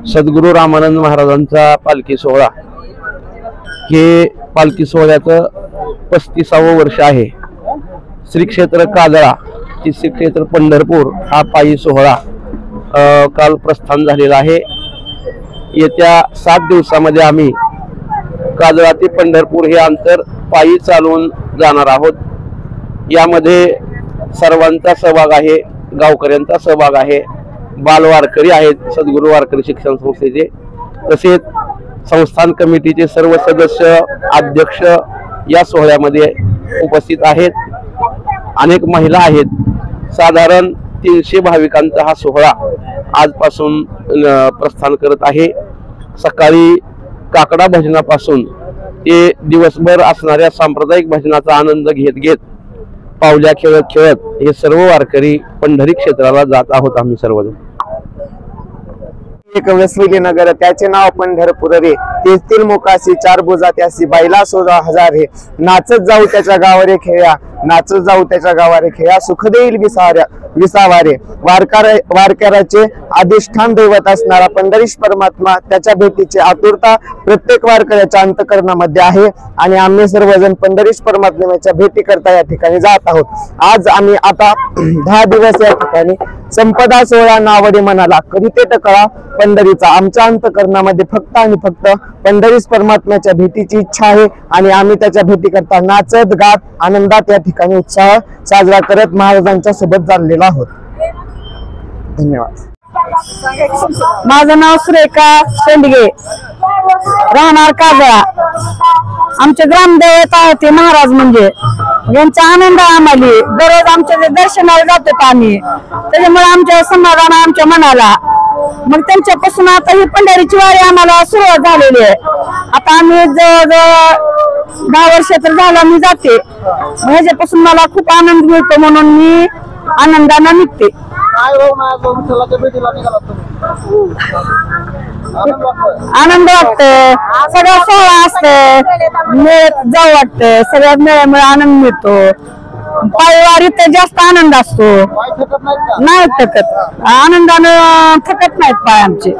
सद्गुरू रामानंद महाराजांचा पालखी सोहळा हे पालखी सोहळ्याचं 35वे वर्ष आहे। श्री क्षेत्र काजळा ते श्री क्षेत्र पंढरपूर हा पायी सोहळा काल प्रस्थान झालेला आहे। येत्या 7 दिवसामध्ये आम्ही काजळा ते पंढरपूर हे अंतर पायी चालून जाणार आहोत। यामध्ये सर्वांचा सहभाग आहे, गावकऱ्यांचा सहभाग आहे, बालवारकरी आहेत, सद्गुरू वारकरी शिक्षण संस्थेचे, तसेच संस्थान कमिटीचे सर्व सदस्य अध्यक्ष या सोहळ्यामध्ये उपस्थित आहेत। अनेक महिला आहेत। साधारण 300 भाविकांचा हा सोहळा आजपासून प्रस्थान करत आहे। सकाळी काकडा भजनापासून ते दिवसभर असणाऱ्या सांप्रदायिक भजनाचा आनंद घेत पावल्या खेळत खेळत हे सर्व वारकरी पंढरी क्षेत्राला जात आहोत। आम्ही सर्वजण एक वसविली नगर त्याचे नाव पंढरपूर रे, तेथील मुकाशी 4 भुजा त्यासी बैला 16 हजार हे, नाचत जाऊ त्याच्या गावारे खेळ्या, नाचत जाऊ त्याच्या गावारे खेळ्या, सुख देईल विसावारे। वारकऱ्याचे अधिष्ठान दैवत असणारा पंढरीश परमात्मा, त्याच्या भेटीची आतुरता प्रत्येक वारकऱ्याच्या अंतःकरणामध्ये आहे आणि आम्ही सर्वजण पंढरीश परमात्म्याच्या भेटी करता या ठिकाणी जात आहोत। आज आम्ही आता 10 दिवस या ठिकाणी संपदा सोहळा नावडी मनाला करीते टकळा पंढरीचा, आमच्या अंतःकरणामध्ये फक्त आणि फक्त पंढरीश परमात्म्याच्या भेटीची इच्छा आहे आणि आम्ही त्याच्या भेटी करता नाचत गात आनंदात या ठिकाणी उत्साह साजरा करत महाराजांच्या सोबत चाललेलो आहोत। धन्यवाद। माझं नाव सुरेखा शेंडगे, राहणार काजळा। आमचे ग्रामदैवत आहे ते महाराज, म्हणजे यांचा आनंद आम्हाला दररोज आमच्या दर्शनाला जातो आम्ही, त्याच्यामुळे आमच्या समाधान आमच्या मनाला। मग त्यांच्यापासून आता ही पंढरीची वारी आम्हाला सुरुवात झालेली आहे। आता आम्ही जवळजवळ 10 वर्ष तर झालं मी जाते, ह्याच्यापासून मला खूप आनंद मिळतो म्हणून मी आनंदाने निघते। आनंद वाटतं, सगळं सोहळा असतं, मिळत जाऊ वाटतं, सगळ्यात मिळामुळे आनंद मिळतो। पायवारीत तर जास्त आनंद असतो, नाही थकत, आनंदानं थकत नाहीत पाय आमचे।